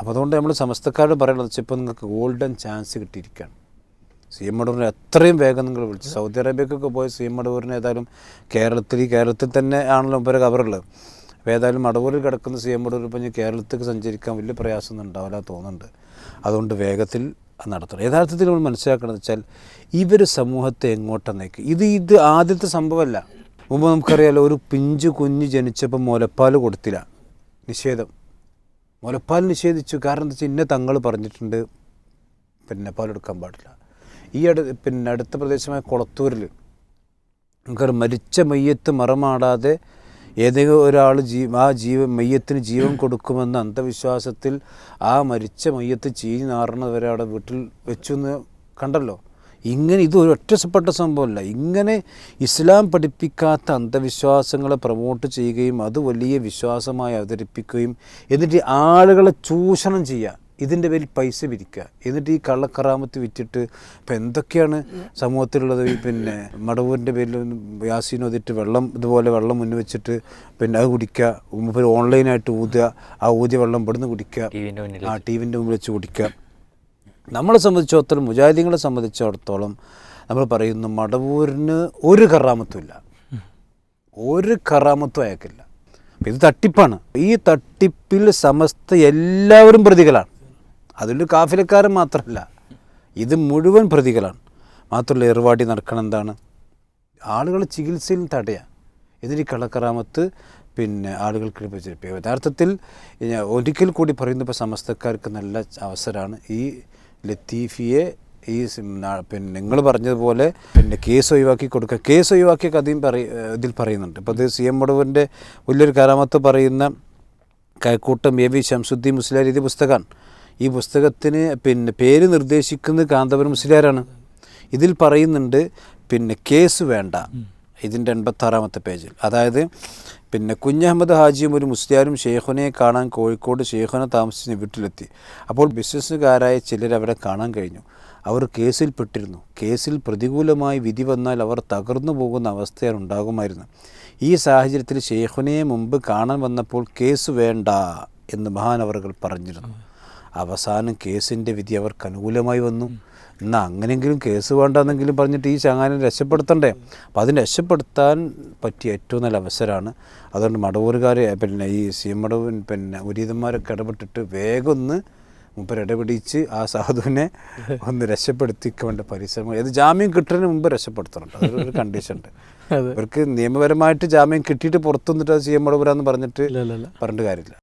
അപ്പോൾ അതുകൊണ്ട് നമ്മൾ സമസ്തക്കാരോട് പറയുന്നത് വെച്ചാൽ ഇപ്പോൾ നിങ്ങൾക്ക് ഗോൾഡൻ ചാൻസ് കിട്ടിയിരിക്കുകയാണ്. സി എം മടവൂരിനെ എത്രയും വേഗം നിങ്ങൾ വിളിച്ച് സൗദി അറേബ്യക്കൊക്കെ പോയ സി എം മടവൂരിനെ ഏതായാലും കേരളത്തിൽ തന്നെ ആണല്ലോ മുമ്പേ കവറുള്ളത്. അപ്പോൾ ഏതായാലും മടവൂരിൽ കിടക്കുന്ന സി എം മടവൂർ ഇപ്പം കേരളത്തിൽ സഞ്ചരിക്കാൻ വലിയ പ്രയാസമൊന്നും ഉണ്ടാവില്ല തോന്നുന്നുണ്ട്. അതുകൊണ്ട് വേഗത്തിൽ നടത്തണം. യഥാർത്ഥത്തിൽ നമ്മൾ മനസ്സിലാക്കണമെന്ന് വെച്ചാൽ ഇവർ സമൂഹത്തെ എങ്ങോട്ടാണ് നയിക്കുക. ഇത് ആദ്യത്തെ സംഭവമല്ല. മുമ്പ് നമുക്കറിയാലോ, ഒരു പിഞ്ചു കുഞ്ഞ് ജനിച്ചപ്പോൾ മുലപ്പാൽ കൊടുത്തില്ല, നിഷേധം. മുലപ്പാൽ നിഷേധിച്ചു. കാരണം എന്താ വെച്ചാൽ ഇന്ന തങ്ങൾ പറഞ്ഞിട്ടുണ്ട് പാലെടുക്കാൻ പാടില്ല. ഈ അടുത്ത പ്രദേശമായ കൊളത്തൂരിൽ നമുക്കൊരു മരിച്ച മയ്യത്ത് മറമാടാതെ ഏതെങ്കിലും ഒരാൾ മയ്യത്തിന് ജീവൻ കൊടുക്കുമെന്ന അന്ധവിശ്വാസത്തിൽ ആ മരിച്ച മയ്യത്ത് ചീഞ്ഞ് നാറുന്നവരെ അവിടെ വീട്ടിൽ വെച്ചു എന്ന് കണ്ടല്ലോ. ഇങ്ങനെ ഇത് ഒരു ഒറ്റപ്പെട്ട സംഭവമല്ല. ഇങ്ങനെ ഇസ്ലാം പഠിപ്പിക്കാത്ത അന്ധവിശ്വാസങ്ങളെ പ്രൊമോട്ട് ചെയ്യുകയും അത് വലിയ വിശ്വാസമായി അവതരിപ്പിക്കുകയും എന്നിട്ട് ആളുകളെ ചൂഷണം ചെയ്യുക, ഇതിൻ്റെ പേരിൽ പൈസ പിരിക്കുക, എന്നിട്ട് ഈ കള്ളക്കറാമത്ത് വിറ്റിട്ട് ഇപ്പം എന്തൊക്കെയാണ് സമൂഹത്തിലുള്ളത്. മടവൂരിൻ്റെ പേരിൽ യാസീൻ ഓതിയിട്ട് ഇതുപോലെ വെള്ളം മുന്നിൽ വെച്ചിട്ട് അത് കുടിക്കുക, ഓൺലൈനായിട്ട് ഊതുക, ആ ഊതിയ വെള്ളം ഇവിടുന്ന് കുടിക്കുക, ടി വിൻ്റെ മുമ്പിൽ വെച്ച് കുടിക്കുക. നമ്മളെ സംബന്ധിച്ചിടത്തോളം, മുജാഹിദീങ്ങളെ സംബന്ധിച്ചിടത്തോളം നമ്മൾ പറയുന്നു മടവൂരിന് ഒരു കറാമത്തുമില്ല, ഒരു കറാമത്തും അയക്കില്ല. ഇത് തട്ടിപ്പാണ്. ഈ തട്ടിപ്പിൽ സമസ്ത എല്ലാവരും പ്രതികളാണ്. അതിൽ കാഫിലക്കാരൻ മാത്രമല്ല, ഇത് മുഴുവൻ പ്രതികളാണ്. മാത്രമല്ല ഏർവാടി നടക്കണം എന്താണ്, ആളുകൾ ചികിത്സയിൽ തടയുക, എന്നിട്ട് കള്ളക്കറാമത്ത് ആളുകൾക്ക് പ്രചരിപ്പിക്കുക. യഥാർത്ഥത്തിൽ ഒരിക്കൽ കൂടി പറയുന്നു, ഇപ്പോൾ സമസ്തക്കാർക്ക് നല്ല അവസരമാണ് ഈ ലത്തീഫിയെ നിങ്ങൾ പറഞ്ഞതുപോലെ കേസ് ഒഴിവാക്കി കൊടുക്കുക. കേസ് ഒഴിവാക്കിയ കഥയും ഇതിൽ പറയുന്നുണ്ട്. ഇപ്പോൾ അത് സി എം മടവൂരിൻ്റെ വലിയൊരു കറാമത്ത് പറയുന്ന കൈക്കൂട്ടം എ.വി. ശംസുദ്ദീൻ മുസ്ലിയാർ എഴുതിയ പുസ്തകമാണ്. ഈ പുസ്തകത്തിന് പേര് നിർദ്ദേശിക്കുന്നത് കാന്തപുരം മുസ്ലിയാരാണ്. ഇതിൽ പറയുന്നുണ്ട് കേസ് വേണ്ട. ഇതിൻ്റെ 86-ാമത്തെ പേജിൽ, അതായത് കുഞ്ഞഹമ്മദ് ഹാജിയും ഒരു മുസ്ലിയാരും ഷെയ്ഖുനെ കാണാൻ കോഴിക്കോട് ഷെയ്ഖുന താമസിച്ച വീട്ടിലെത്തി. അപ്പോൾ ബിസിനസ്സുകാരായ ചിലർ അവരെ കാണാൻ കഴിഞ്ഞു. അവർ കേസിൽപ്പെട്ടിരുന്നു. കേസിൽ പ്രതികൂലമായി വിധി വന്നാൽ അവർ തകർന്നു പോകുന്ന അവസ്ഥയാണ് ഉണ്ടാകുമായിരുന്നു. ഈ സാഹചര്യത്തിൽ ഷെയ്ഖുനെ മുമ്പ് കാണാൻ വന്നപ്പോൾ കേസ് വേണ്ട എന്ന് മഹാനവറുകൾ പറഞ്ഞിരുന്നു. അവസാനം കേസിൻ്റെ വിധി അവർക്ക് അനുകൂലമായി വന്നു. എന്നാൽ അങ്ങനെയെങ്കിലും കേസ് വേണ്ടെന്നെങ്കിലും പറഞ്ഞിട്ട് ഈ ചങ്ങാനെ രക്ഷപ്പെടുത്തണ്ടേ. അപ്പോൾ അതിന് രക്ഷപ്പെടുത്താൻ പറ്റിയ ഏറ്റവും നല്ല അവസരമാണ്. അതുകൊണ്ട് മടവൂരുകാർ ഈ സി എം മടവൂർ മുരീദന്മാരൊക്കെ ഇടപെട്ടിട്ട് വേഗം ഒന്ന് ഇടപിടിച്ച് ആ സാധുവിനെ ഒന്ന് രക്ഷപ്പെടുത്തിക്കേണ്ട പരിശ്രമം. ഏത് ജാമ്യം കിട്ടുന്നതിന് മുമ്പ് രക്ഷപ്പെടുത്തണം. അതൊരു കണ്ടീഷൻ ഉണ്ട്. ഇവർക്ക് നിയമപരമായിട്ട് ജാമ്യം കിട്ടിയിട്ട് പുറത്തു വന്നിട്ട് അത് സി എം മടവൂരാന്ന് പറഞ്ഞിട്ട് കാര്യമില്ല.